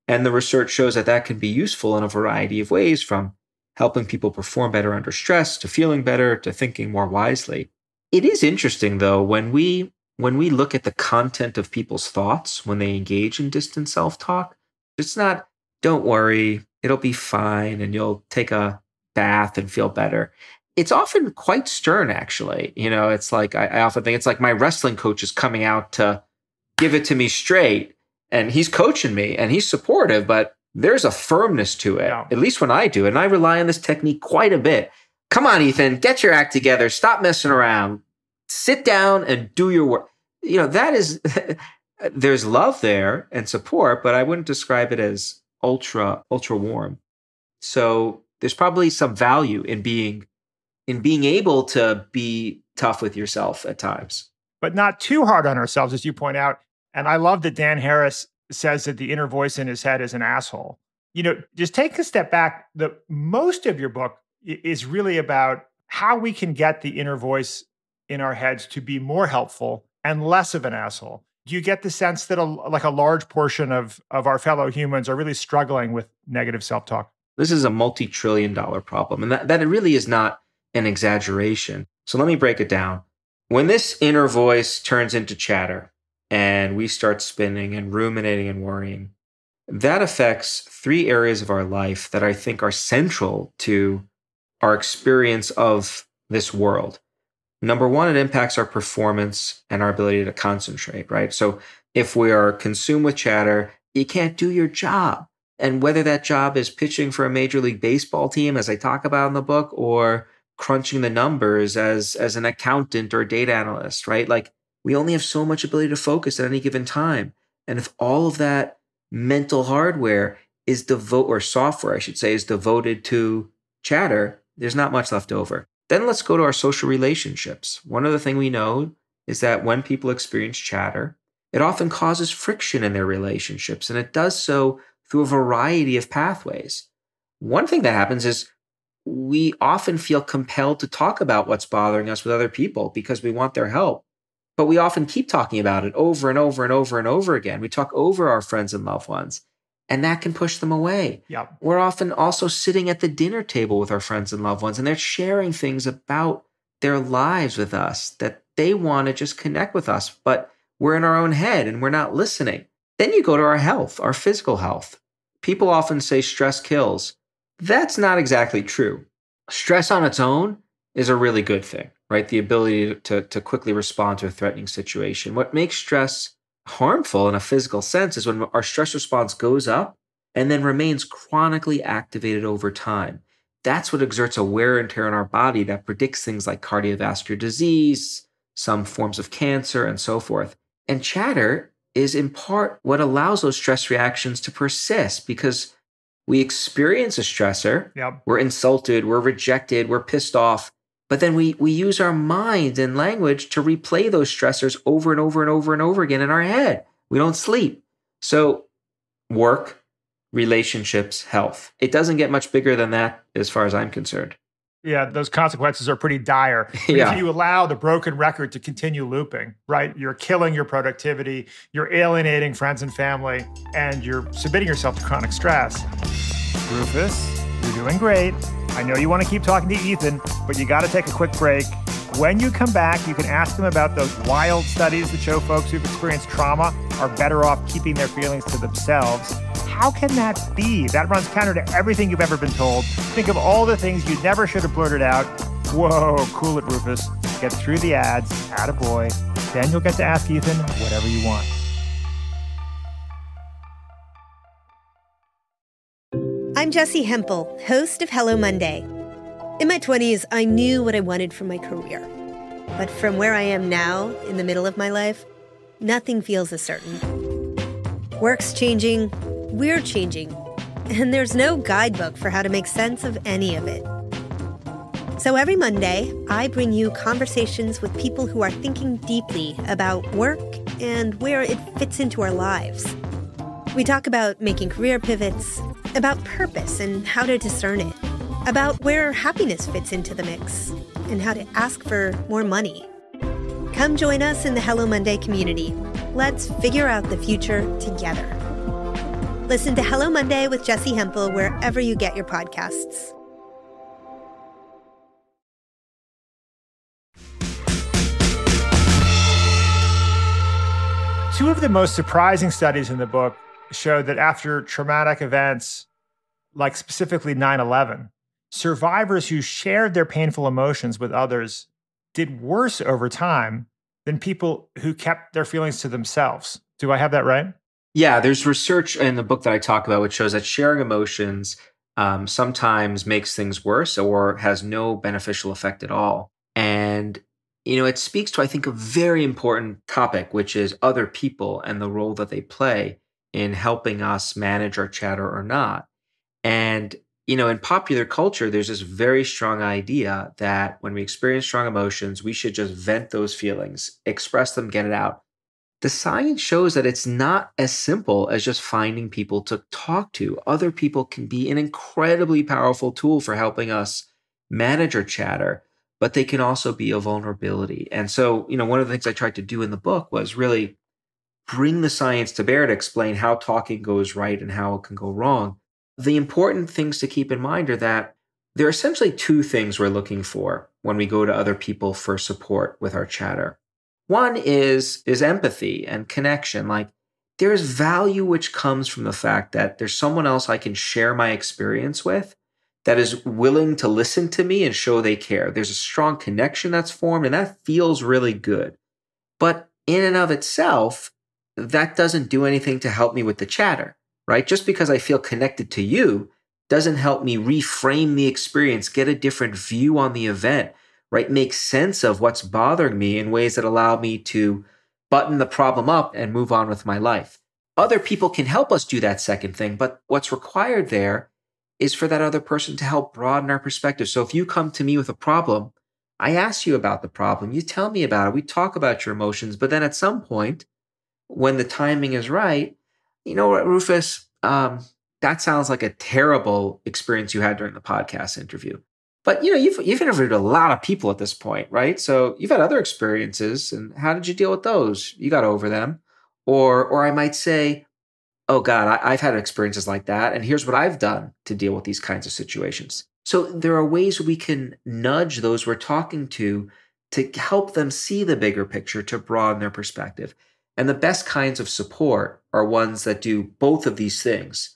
And the research shows that that can be useful in a variety of ways, from helping people perform better under stress to feeling better to thinking more wisely. It is interesting, though, when we look at the content of people's thoughts when they engage in distant self-talk, it's not, don't worry, it'll be fine, and you'll take a bath and feel better. It's often quite stern, actually. It's like, I often think it's like my wrestling coach is coming out to give it to me straight, and he's coaching me and he's supportive, but there's a firmness to it, at least when I do. And I rely on this technique quite a bit. Come on, Ethan, get your act together. Stop messing around. Sit down and do your work. That is, there's love there and support, but I wouldn't describe it as ultra warm. So there's probably some value in being able to be tough with yourself at times. But not too hard on ourselves, as you point out. And I love that Dan Harris says that the inner voice in his head is an asshole. Just take a step back. Most of your book is really about how we can get the inner voice in our heads to be more helpful and less of an asshole. Do you get the sense that a large portion of our fellow humans are really struggling with negative self-talk? This is a multi-trillion-dollar problem, and that it really is not an exaggeration. So let me break it down. When this inner voice turns into chatter and we start spinning and ruminating and worrying, that affects 3 areas of our life that I think are central to our experience of this world. Number 1, it impacts our performance and our ability to concentrate, right? So if we are consumed with chatter, you can't do your job. And whether that job is pitching for a Major League Baseball team, as I talk about in the book, or crunching the numbers as an accountant or data analyst, right? Like, we only have so much ability to focus at any given time. And if all of that mental hardware is software, I should say, is devoted to chatter, there's not much left over. Then let's go to our social relationships. One other thing we know is that when people experience chatter, it often causes friction in their relationships, and it does so through a variety of pathways. One thing that happens is we often feel compelled to talk about what's bothering us with other people because we want their help. But we often keep talking about it over and over and over and over again. We talk over our friends and loved ones, and that can push them away. Yep. We're often also sitting at the dinner table with our friends and loved ones, and they're sharing things about their lives with us that they want to just connect with us, but we're in our own head and we're not listening. Then you go to our health, our physical health. People often say stress kills. That's not exactly true. Stress on its own is a really good thing, right? The ability to quickly respond to a threatening situation. What makes stress harmful in a physical sense is when our stress response goes up and then remains chronically activated over time. That's what exerts a wear and tear on our body that predicts things like cardiovascular disease, some forms of cancer, and so forth. And chatter is in part what allows those stress reactions to persist, because we experience a stressor, We're insulted, we're rejected, we're pissed off, but then we use our mind and language to replay those stressors over and over and over and over again in our head. We don't sleep. So work, relationships, health. It doesn't get much bigger than that as far as I'm concerned. Yeah, those consequences are pretty dire. Yeah. If you allow the broken record to continue looping, right, you're killing your productivity, you're alienating friends and family, and you're submitting yourself to chronic stress. Rufus, you're doing great. I know you want to keep talking to Ethan, but you got to take a quick break. When you come back, you can ask them about those wild studies that show folks who've experienced trauma are better off keeping their feelings to themselves. How can that be? That runs counter to everything you've ever been told. Think of all the things you never should have blurted out. Whoa, cool it, Rufus. Get through the ads, attaboy. Then you'll get to ask Ethan whatever you want. I'm Jessie Hempel, host of Hello Monday. In my 20s, I knew what I wanted from my career. But from where I am now, in the middle of my life, nothing feels as certain. Work's changing, we're changing, and there's no guidebook for how to make sense of any of it. So every Monday, I bring you conversations with people who are thinking deeply about work and where it fits into our lives. We talk about making career pivots, about purpose and how to discern it, about where happiness fits into the mix, and how to ask for more money. Come join us in the Hello Monday community. Let's figure out the future together. Listen to Hello Monday with Jessie Hempel wherever you get your podcasts. Two of the most surprising studies in the book show that after traumatic events, like specifically 9/11, survivors who shared their painful emotions with others did worse over time than people who kept their feelings to themselves. Do I have that right? Yeah, there's research in the book that I talk about which shows that sharing emotions sometimes makes things worse or has no beneficial effect at all. And, it speaks to, I think, a very important topic, which is other people and the role that they play in helping us manage our chatter or not. And, in popular culture, there's this very strong idea that when we experience strong emotions, we should just vent those feelings, express them, get it out. The science shows that it's not as simple as just finding people to talk to. Other people can be an incredibly powerful tool for helping us manage our chatter, but they can also be a vulnerability. And so, one of the things I tried to do in the book was really bring the science to bear to explain how talking goes right and how it can go wrong. The important things to keep in mind are that there are essentially two things we're looking for when we go to other people for support with our chatter. One is empathy and connection. Like, there's value which comes from the fact that there's someone else I can share my experience with that is willing to listen to me and show they care. There's a strong connection that's formed, and that feels really good. But in and of itself, that doesn't do anything to help me with the chatter, right? Just because I feel connected to you doesn't help me reframe the experience, get a different view on the event, right? Make sense of what's bothering me in ways that allow me to button the problem up and move on with my life. Other people can help us do that second thing, but what's required there is for that other person to help broaden our perspective. So if you come to me with a problem, I ask you about the problem, you tell me about it, we talk about your emotions, but then at some point, when the timing is right, you know what, Rufus, that sounds like a terrible experience you had during the podcast interview. But you've interviewed a lot of people at this point, right? So you've had other experiences, and how did you deal with those? You got over them. Or I might say, oh God, I've had experiences like that, and here's what I've done to deal with these kinds of situations. So there are ways we can nudge those we're talking to help them see the bigger picture, to broaden their perspective. And the best kinds of support are ones that do both of these things.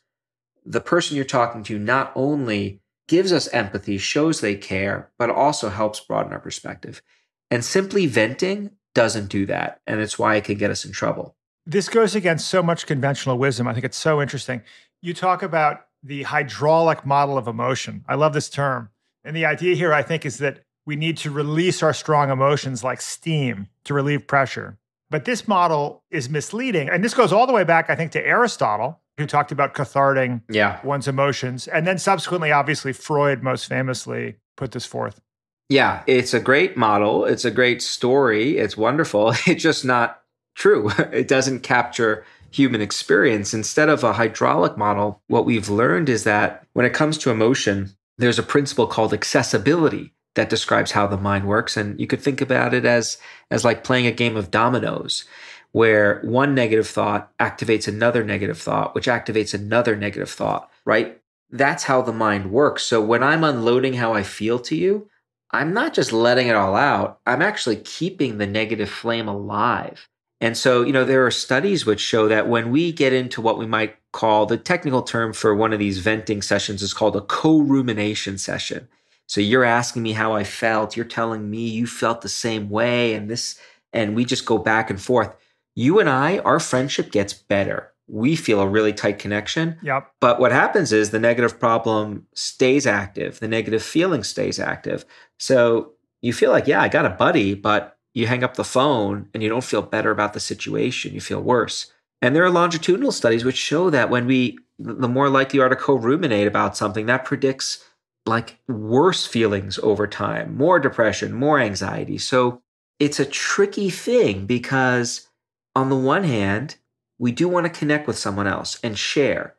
The person you're talking to not only gives us empathy, shows they care, but also helps broaden our perspective. And simply venting doesn't do that. And it's why it can get us in trouble. This goes against so much conventional wisdom. I think it's so interesting. You talk about the hydraulic model of emotion. I love this term. And the idea here, I think, is that we need to release our strong emotions like steam to relieve pressure. But this model is misleading. And this goes all the way back, I think, to Aristotle, who talked about catharting one's emotions. And then subsequently, obviously, Freud most famously put this forth. Yeah, it's a great model. It's a great story. It's wonderful. It's just not true. It doesn't capture human experience. Instead of a hydraulic model, what we've learned is that when it comes to emotion, there's a principle called accessibility that describes how the mind works. And you could think about it as like playing a game of dominoes, where one negative thought activates another negative thought, which activates another negative thought, right? That's how the mind works. So when I'm unloading how I feel to you, I'm not just letting it all out. I'm actually keeping the negative flame alive. And so, there are studies which show that when we get into what we might call, the technical term for one of these venting sessions is called a co-rumination session. So you're asking me how I felt, you're telling me you felt the same way, and we just go back and forth. You and I, our friendship gets better we feel a really tight connection. Yep. But what happens is the negative problem stays active. The negative feeling stays active. So you feel like, yeah, I got a buddy, but you hang up the phone and you don't feel better about the situation. You feel worse. And there are longitudinal studies which show that the more likely you are to co-ruminate about something, that predicts like worse feelings over time, more depression, more anxiety. So it's a tricky thing because on the one hand, we do want to connect with someone else and share.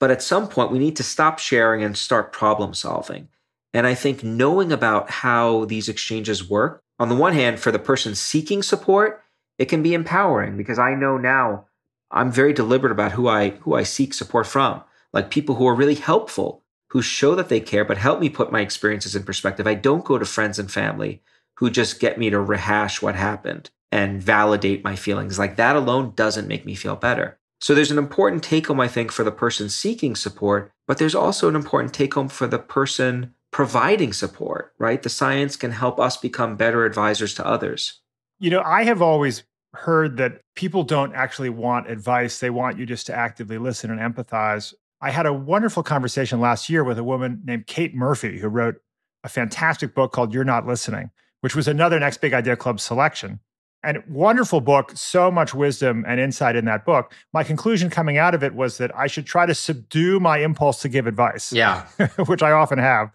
But at some point, we need to stop sharing and start problem solving. And I think knowing about how these exchanges work, on the one hand, for the person seeking support, it can be empowering because I know now I'm very deliberate about who I seek support from, like people who are really helpful, who show that they care, but help me put my experiences in perspective. I don't go to friends and family who just get me to rehash what happened and validate my feelings. Like that alone doesn't make me feel better. So there's an important take home, I think, for the person seeking support, but there's also an important take home for the person providing support, right? The science can help us become better advisors to others. I have always heard that people don't actually want advice. They want you just to actively listen and empathize. I had a wonderful conversation last year with a woman named Kate Murphy, who wrote a fantastic book called You're Not Listening, which was another Next Big Idea Club selection. And wonderful book, so much wisdom and insight in that book. My conclusion coming out of it was that I should try to subdue my impulse to give advice. Yeah. Which I often have,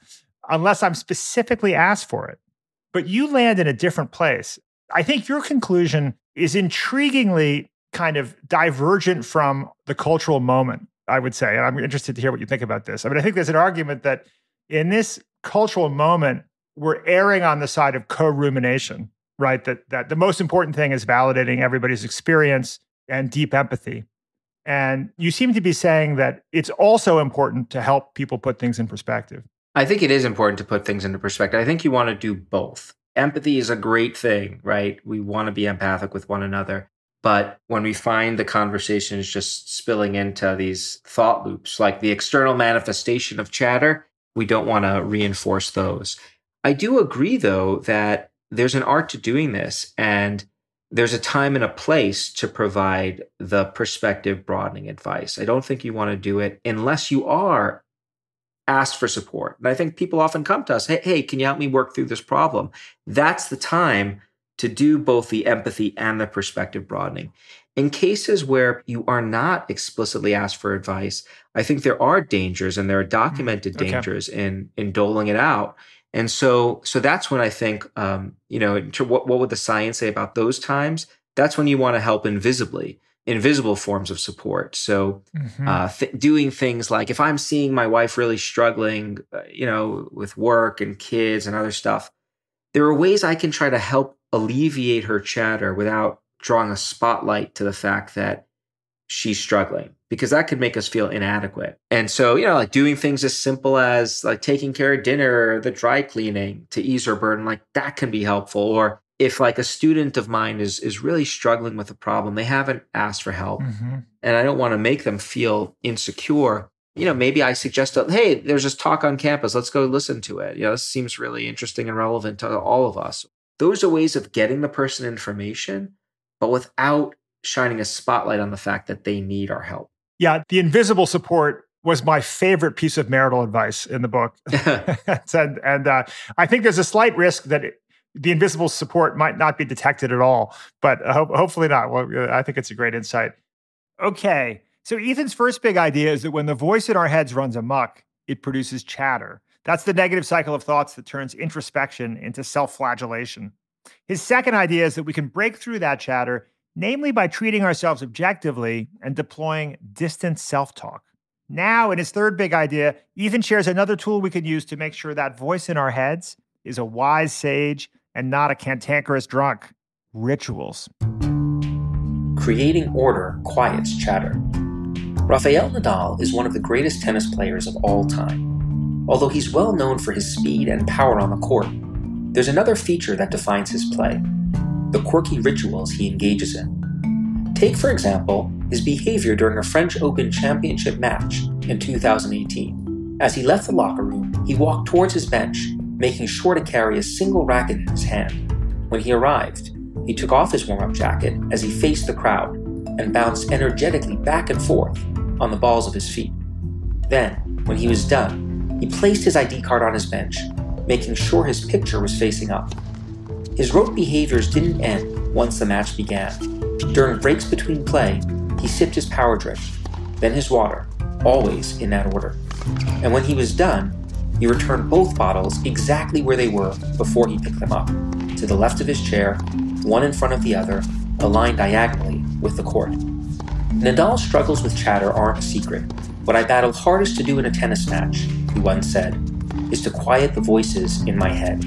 unless I'm specifically asked for it. But you land in a different place. I think your conclusion is intriguingly kind of divergent from the cultural moment, I would say. And I'm interested to hear what you think about this. I mean, I think there's an argument that in this cultural moment, we're erring on the side of co-rumination, right? That the most important thing is validating everybody's experience and deep empathy. And you seem to be saying that it's also important to help people put things in perspective. I think it is important to put things into perspective. I think you want to do both. Empathy is a great thing, right? We want to be empathic with one another. But when we find the conversations just spilling into these thought loops, like the external manifestation of chatter, we don't want to reinforce those. I do agree, though, that there's an art to doing this, and there's a time and a place to provide the perspective broadening advice. I don't think you want to do it unless you are asked for support. And I think people often come to us, hey, can you help me work through this problem? That's the time to do both the empathy and the perspective broadening. In cases where you are not explicitly asked for advice, I think there are dangers, and there are documented dangers in doling it out. And so that's when I think, what would the science say about those times? That's when you want to help invisible forms of support. So doing things like if I'm seeing my wife really struggling, with work and kids and other stuff, there are ways I can try to help alleviate her chatter without drawing a spotlight to the fact that she's struggling, because that could make us feel inadequate. And so, like doing things as simple as like taking care of dinner or the dry cleaning to ease her burden, like that can be helpful. Or if like a student of mine is really struggling with a problem, they haven't asked for help, and I don't want to make them feel insecure, maybe I suggest, hey, there's this talk on campus. Let's go listen to it. This seems really interesting and relevant to all of us. Those are ways of getting the person information, but without shining a spotlight on the fact that they need our help. Yeah, the invisible support was my favorite piece of marital advice in the book. and I think there's a slight risk that the invisible support might not be detected at all, but hopefully not. Well, I think it's a great insight. Okay, so Ethan's first big idea is that when the voice in our heads runs amok, it produces chatter. That's the negative cycle of thoughts that turns introspection into self-flagellation. His second idea is that we can break through that chatter, namely by treating ourselves objectively and deploying distant self-talk. Now, in his third big idea, Ethan shares another tool we can use to make sure that voice in our heads is a wise sage and not a cantankerous drunk: rituals. Creating order quiets chatter. Rafael Nadal is one of the greatest tennis players of all time. Although he's well known for his speed and power on the court, there's another feature that defines his play: the quirky rituals he engages in. Take, for example, his behavior during a French Open Championship match in 2018. As he left the locker room, he walked towards his bench, making sure to carry a single racket in his hand. When he arrived, he took off his warm-up jacket as he faced the crowd, and bounced energetically back and forth on the balls of his feet. Then, when he was done, he placed his ID card on his bench, making sure his picture was facing up. His rote behaviors didn't end once the match began. During breaks between play, he sipped his power drink, then his water, always in that order. And when he was done, he returned both bottles exactly where they were before he picked them up, to the left of his chair, one in front of the other, aligned diagonally with the court. Nadal's struggles with chatter aren't a secret. What I battle hardest to do in a tennis match, he once said, is to quiet the voices in my head.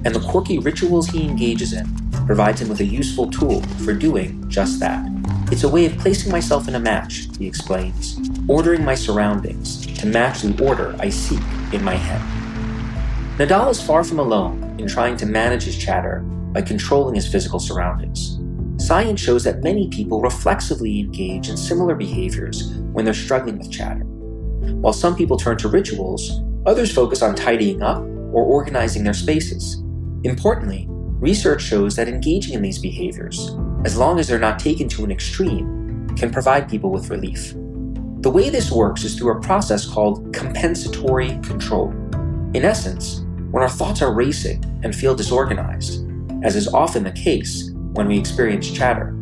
And the quirky rituals he engages in provides him with a useful tool for doing just that. It's a way of placing myself in a match, he explains, ordering my surroundings to match the order I seek in my head. Nadal is far from alone in trying to manage his chatter by controlling his physical surroundings. Science shows that many people reflexively engage in similar behaviors when they're struggling with chatter. While some people turn to rituals, others focus on tidying up or organizing their spaces. Importantly, research shows that engaging in these behaviors, as long as they're not taken to an extreme, can provide people with relief. The way this works is through a process called compensatory control. In essence, when our thoughts are racing and feel disorganized, as is often the case when we experience chatter,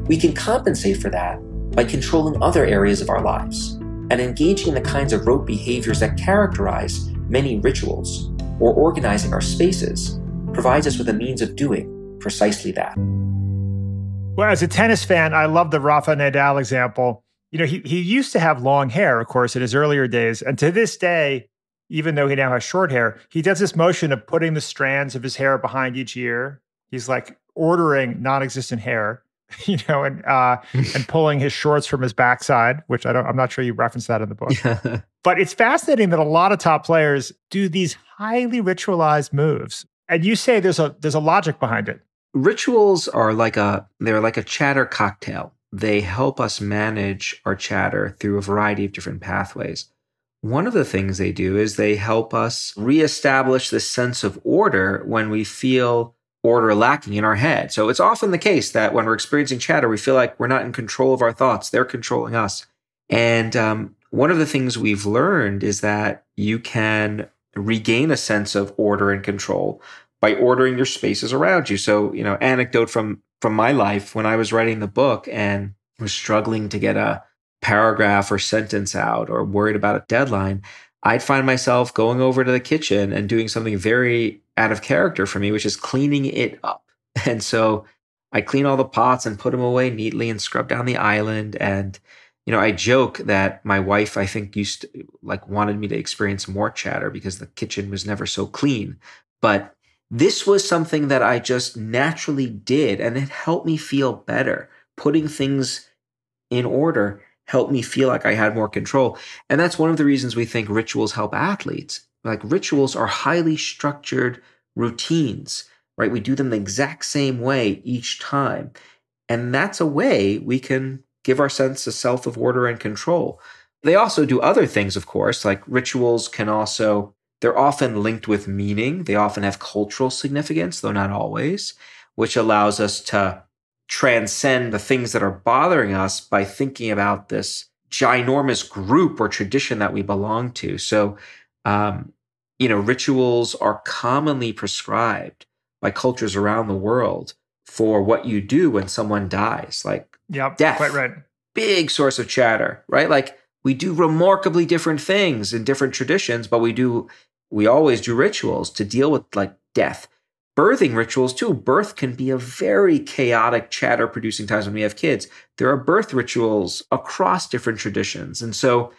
we can compensate for that by controlling other areas of our lives and engaging in the kinds of rote behaviors that characterize many rituals, or organizing our spaces provides us with a means of doing precisely that. Well, as a tennis fan, I love the Rafa Nadal example. You know, he used to have long hair, of course, in his earlier days. And to this day, even though he now has short hair, he does this motion of putting the strands of his hair behind each ear. He's like ordering non-existent hair, you know, and pulling his shorts from his backside, which I'm not sure you referenced that in the book. But it's fascinating that a lot of top players do these highly ritualized moves. And you say there's a logic behind it. Rituals are they're like a chatter cocktail. They help us manage our chatter through a variety of different pathways. One of the things they do is they help us reestablish this sense of order when we feel order lacking in our head. So it's often the case that when we're experiencing chatter, we feel like we're not in control of our thoughts. They're controlling us. And one of the things we've learned is that you can regain a sense of order and control by ordering your spaces around you. So, you know, anecdote from my life, when I was writing the book and was struggling to get a paragraph or sentence out or worried about a deadline, I'd find myself going over to the kitchen and doing something very out of character for me, which is cleaning it up. And so I clean all the pots and put them away neatly and scrub down the island. And, you know, I joke that my wife, I think, wanted me to experience more chatter because the kitchen was never so clean. But this was something that I just naturally did, and it helped me feel better. Putting things in order helped me feel like I had more control. And that's one of the reasons we think rituals help athletes. Like, rituals are highly structured routines, right? We do them the exact same way each time. And that's a way we can give our sense of self of order and control. They also do other things, of course, like rituals they're often linked with meaning. They often have cultural significance, though not always, which allows us to transcend the things that are bothering us by thinking about this ginormous group or tradition that we belong to. So, rituals are commonly prescribed by cultures around the world for what you do when someone dies, like death. Quite right. Big source of chatter, right? Like, we do remarkably different things in different traditions, but we always do rituals to deal with, like, death. Birthing rituals too. Birth can be a very chaotic, chatter-producing times when we have kids. There are birth rituals across different traditions. And so,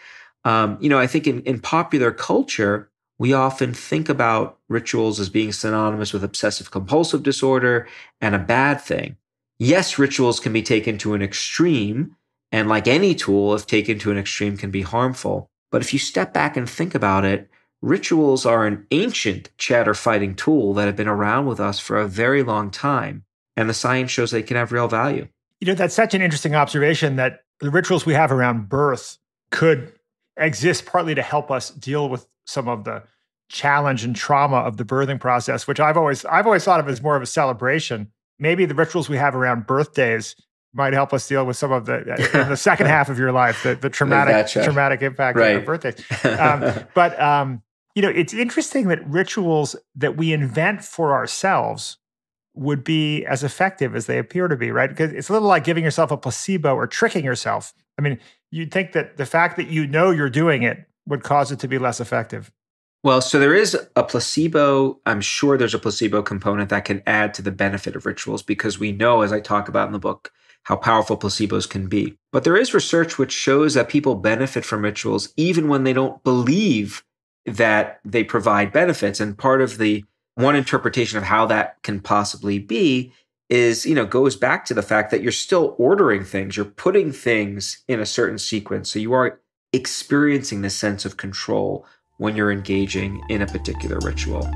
I think in popular culture, we often think about rituals as being synonymous with obsessive-compulsive disorder and a bad thing. Yes, rituals can be taken to an extreme, and like any tool, if taken to an extreme, can be harmful. But if you step back and think about it, rituals are an ancient chatter-fighting tool that have been around with us for a very long time, and the science shows they can have real value. You know, that's such an interesting observation that the rituals we have around birth could exist partly to help us deal with some of the challenge and trauma of the birthing process, which I've always thought of as more of a celebration. Maybe the rituals we have around birthdays might help us deal with some of the in the second half of your life, the traumatic impact of birthdays. But it's interesting that rituals that we invent for ourselves would be as effective as they appear to be, right? Because it's a little like giving yourself a placebo or tricking yourself. I mean, you'd think that the fact that you're doing it would cause it to be less effective. Well, so there is a placebo. I'm sure there's a placebo component that can add to the benefit of rituals because we know, as I talk about in the book, how powerful placebos can be. But there is research which shows that people benefit from rituals even when they don't believe that they provide benefits. And part of the one interpretation of how that can possibly be is, goes back to the fact that you're still ordering things. You're putting things in a certain sequence. So you are experiencing this sense of control when you're engaging in a particular ritual.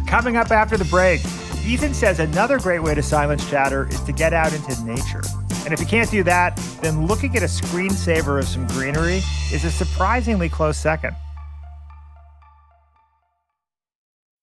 Coming up after the break, Ethan says another great way to silence chatter is to get out into nature. And if you can't do that, then looking at a screensaver of some greenery is a surprisingly close second.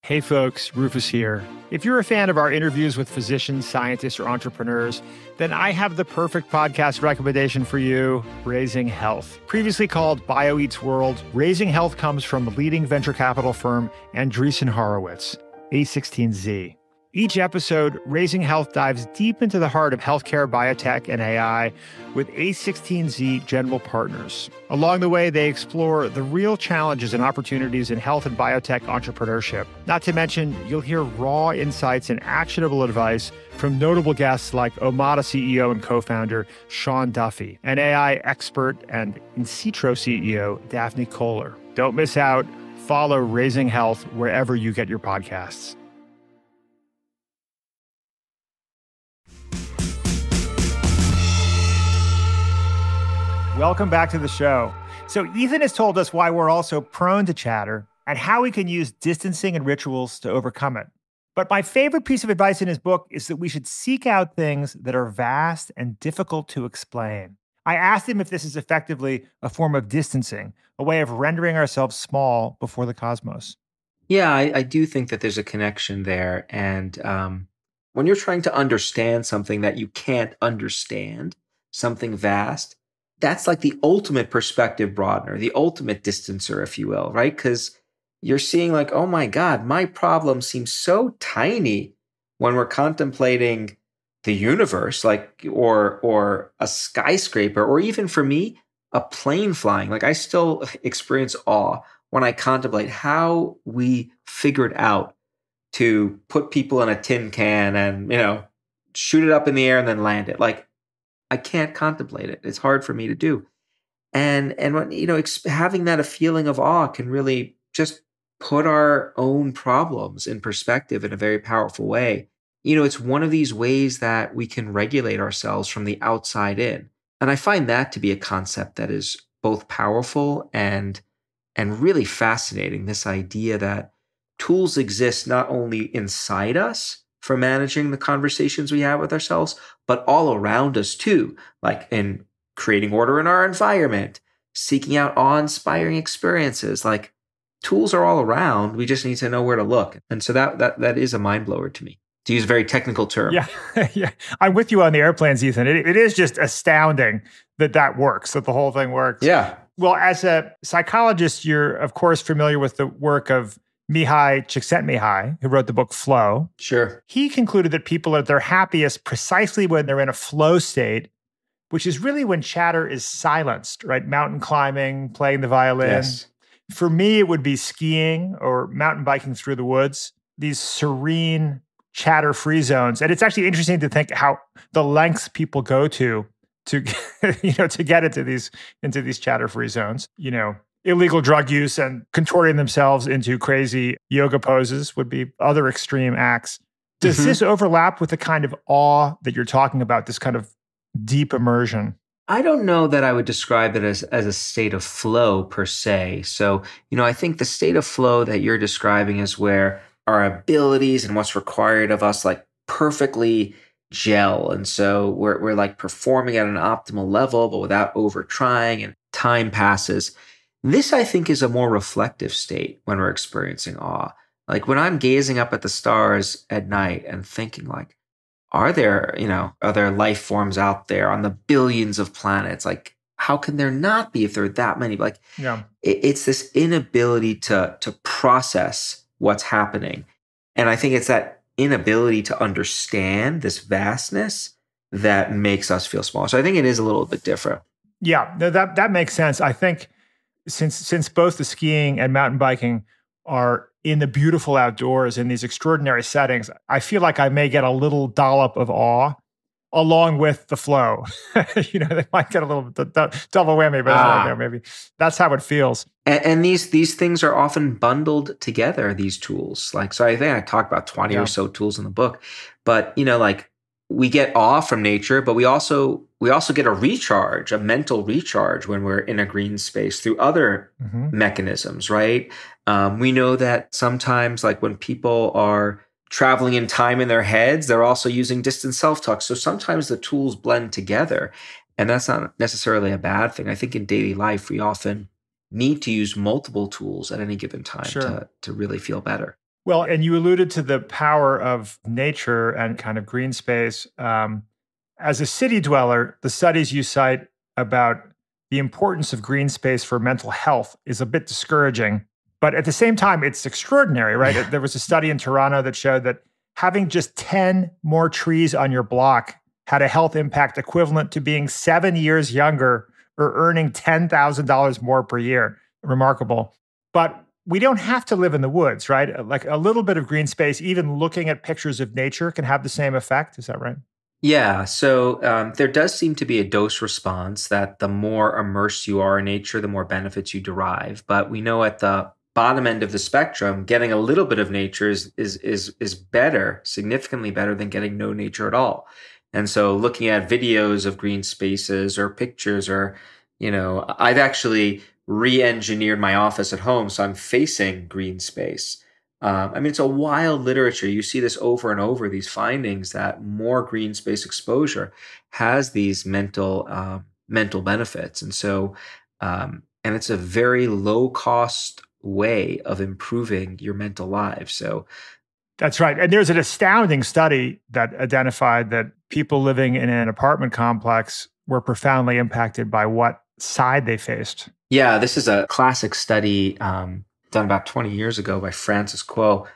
Hey folks, Rufus here. If you're a fan of our interviews with physicians, scientists, or entrepreneurs, then I have the perfect podcast recommendation for you, Raising Health. Previously called BioEats World, Raising Health comes from leading venture capital firm Andreessen Horowitz, A16Z. Each episode, Raising Health dives deep into the heart of healthcare, biotech, and AI with A16Z general partners. Along the way, they explore the real challenges and opportunities in health and biotech entrepreneurship. Not to mention, you'll hear raw insights and actionable advice from notable guests like Omada CEO and co-founder Sean Duffy, and AI expert and In-Sitro CEO Daphne Kohler. Don't miss out. Follow Raising Health wherever you get your podcasts. Welcome back to the show. So Ethan has told us why we're all so prone to chatter and how we can use distancing and rituals to overcome it. But my favorite piece of advice in his book is that we should seek out things that are vast and difficult to explain. I asked him if this is effectively a form of distancing, a way of rendering ourselves small before the cosmos. Yeah, I do think that there's a connection there. And when you're trying to understand something that you can't understand, something vast, that's like the ultimate perspective broadener, the ultimate distancer, if you will, right? Because you're seeing like, oh my God, my problem seems so tiny when we're contemplating the universe, like, or a skyscraper, or even for me, a plane flying. Like I still experience awe when I contemplate how we figured out to put people in a tin can and, shoot it up in the air and then land it. Like, I can't contemplate it. It's hard for me to do. And when, having that a feeling of awe can really just put our own problems in perspective in a very powerful way. It's one of these ways that we can regulate ourselves from the outside in. And I find that to be a concept that is both powerful and really fascinating. This idea that tools exist not only inside us for managing the conversations we have with ourselves, but all around us too, like in creating order in our environment, seeking out awe-inspiring experiences. Like tools are all around. We just need to know where to look. And so that is a mind blower to me, to use a very technical term. Yeah, yeah. I'm with you on the airplanes, Ethan. It is just astounding that works, that the whole thing works. Yeah. Well, as a psychologist, you're of course familiar with the work of Mihai Csikszentmihalyi, who wrote the book Flow. Sure. He concluded that people are at their happiest precisely when they're in a flow state, which is really when chatter is silenced, right? Mountain climbing, playing the violin. Yes. For me, it would be skiing or mountain biking through the woods, these serene, chatter-free zones. And it's actually interesting to think how the lengths people go to get into these chatter-free zones. Illegal drug use and contorting themselves into crazy yoga poses would be other extreme acts. Does this overlap with the kind of awe that you're talking about, this kind of deep immersion? I don't know that I would describe it as a state of flow per se. So, I think the state of flow that you're describing is where our abilities and what's required of us like perfectly gel. And so we're like performing at an optimal level, but without over trying, and time passes. This, I think, is a more reflective state when we're experiencing awe. Like when I'm gazing up at the stars at night and thinking like, are there life forms out there on the billions of planets? Like, how can there not be if there are that many? Like, Yeah. it's this inability to process what's happening. And I think it's that inability to understand this vastness that makes us feel small. So I think it is a little bit different. Yeah, no, that makes sense. I think since both the skiing and mountain biking are in the beautiful outdoors in these extraordinary settings, I feel like I may get a little dollop of awe along with the flow. They might get a little double whammy, but maybe that's how it feels. And these things are often bundled together, these tools. Like, so I think I talked about 20 or so tools in the book, but like we get awe from nature, but we also get a mental recharge when we're in a green space through other mechanisms, right? We know that sometimes, like when people are traveling in time in their heads, they're also using distant self-talk. So sometimes the tools blend together, and that's not necessarily a bad thing. I think in daily life, we often need to use multiple tools at any given time to really feel better. Well, and you alluded to the power of nature and kind of green space. As a city dweller, the studies you cite about the importance of green space for mental health is a bit discouraging. But at the same time, it's extraordinary, right? There was a study in Toronto that showed that having just 10 more trees on your block had a health impact equivalent to being 7 years younger or earning $10,000 more per year. Remarkable. But we don't have to live in the woods, right? Like a little bit of green space, even looking at pictures of nature can have the same effect. Is that right? Yeah. So there does seem to be a dose response that the more immersed you are in nature, the more benefits you derive. But we know at the bottom end of the spectrum, getting a little bit of nature is better, significantly better than getting no nature at all. And so looking at videos of green spaces or pictures or, I've actually re-engineered my office at home, so I'm facing green space. It's a wild literature. You see this over and over, these findings that more green space exposure has these mental benefits. And so, and it's a very low cost way of improving your mental lives. So that's right. And there's an astounding study that identified that people living in an apartment complex were profoundly impacted by what side they faced. Yeah, this is a classic study done about 20 years ago by Francis Kuo.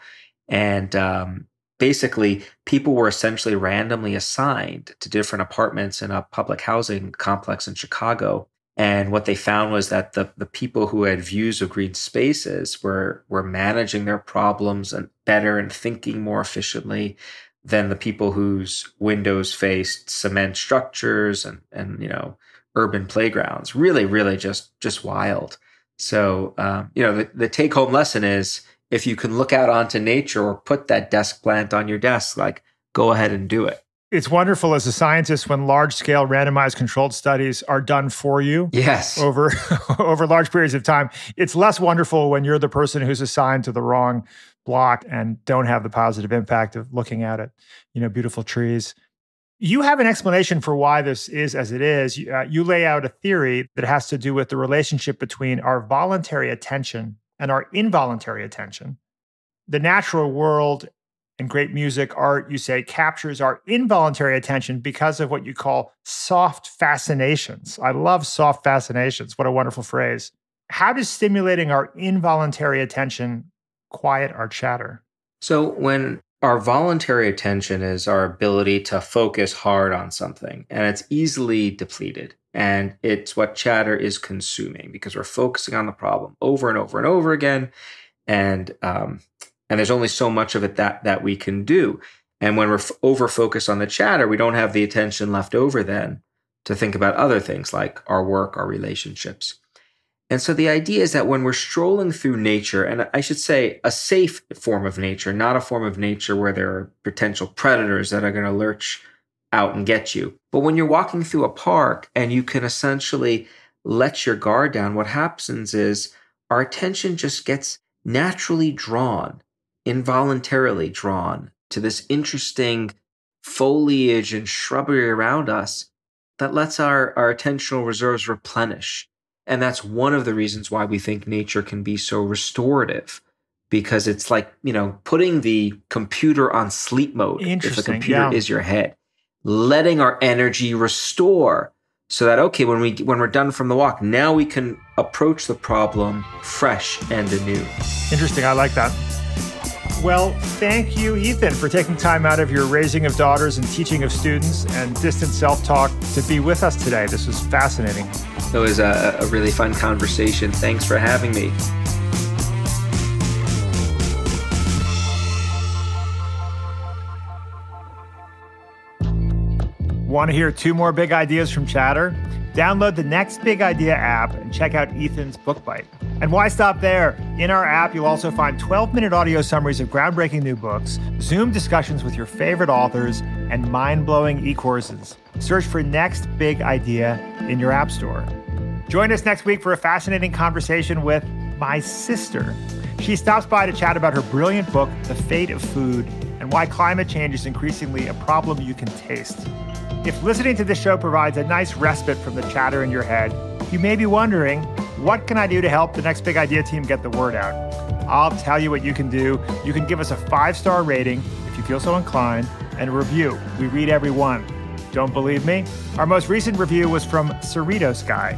And basically, people were essentially randomly assigned to different apartments in a public housing complex in Chicago. And what they found was that the people who had views of green spaces were managing their problems and better and thinking more efficiently than the people whose windows faced cement structures and urban playgrounds. Really, really just wild. So, the take-home lesson is if you can look out onto nature or put that desk plant on your desk, like go ahead and do it. It's wonderful as a scientist when large-scale randomized controlled studies are done for you. Yes. Over large periods of time. It's less wonderful when you're the person who's assigned to the wrong block and don't have the positive impact of looking out at, beautiful trees. You have an explanation for why this is as it is. You lay out a theory that has to do with the relationship between our voluntary attention and our involuntary attention. The natural world and great music, art, you say, captures our involuntary attention because of what you call soft fascinations. I love soft fascinations. What a wonderful phrase. How does stimulating our involuntary attention quiet our chatter? So when our voluntary attention is our ability to focus hard on something, and it's easily depleted. And it's what chatter is consuming because we're focusing on the problem over and over and over again. And there's only so much of it that we can do. And when we're over-focused on the chatter, we don't have the attention left over then to think about other things like our work, our relationships. And so the idea is that when we're strolling through nature, and I should say a safe form of nature, not a form of nature where there are potential predators that are going to lurch out and get you. But when you're walking through a park and you can essentially let your guard down, what happens is our attention just gets naturally drawn, involuntarily drawn to this interesting foliage and shrubbery around us that lets our attentional reserves replenish. And that's one of the reasons why we think nature can be so restorative because it's like, putting the computer on sleep mode. If the computer is your head, letting our energy restore so that, okay, when we're done from the walk, now we can approach the problem fresh and anew. Interesting. I like that. Well, thank you, Ethan, for taking time out of your raising of daughters and teaching of students and distant self-talk to be with us today. This was fascinating. It was a really fun conversation. Thanks for having me. Want to hear 2 more big ideas from Chatter? Download the Next Big Idea app and check out Ethan's Book Bite. And why stop there? In our app, you'll also find 12-minute audio summaries of groundbreaking new books, Zoom discussions with your favorite authors, and mind-blowing e-courses. Search for Next Big Idea in your app store. Join us next week for a fascinating conversation with my sister. She stops by to chat about her brilliant book, The Fate of Food, and why climate change is increasingly a problem you can taste. If listening to this show provides a nice respite from the chatter in your head, you may be wondering, what can I do to help the Next Big Idea team get the word out? I'll tell you what you can do. You can give us a 5-star rating if you feel so inclined, and a review. We read every one. Don't believe me? Our most recent review was from Cerritos Guy.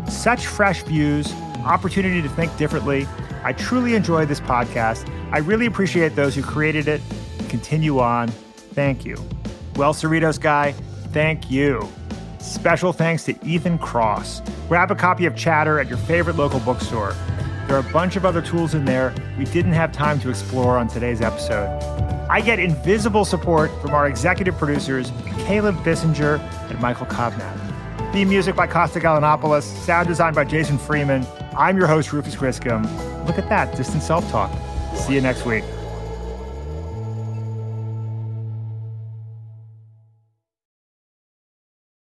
Such fresh views, opportunity to think differently. I truly enjoy this podcast. I really appreciate those who created it. Continue on. Thank you. Well, Cerritos Guy, thank you. Special thanks to Ethan Kross. Grab a copy of Chatter at your favorite local bookstore. There are a bunch of other tools in there we didn't have time to explore on today's episode. I get invisible support from our executive producers, Caleb Bissinger and Michael Kovnat. Theme music by Costa Gallinopoulos, sound design by Jason Freeman. I'm your host, Rufus Griscom. Look at that, distant self-talk. See you next week.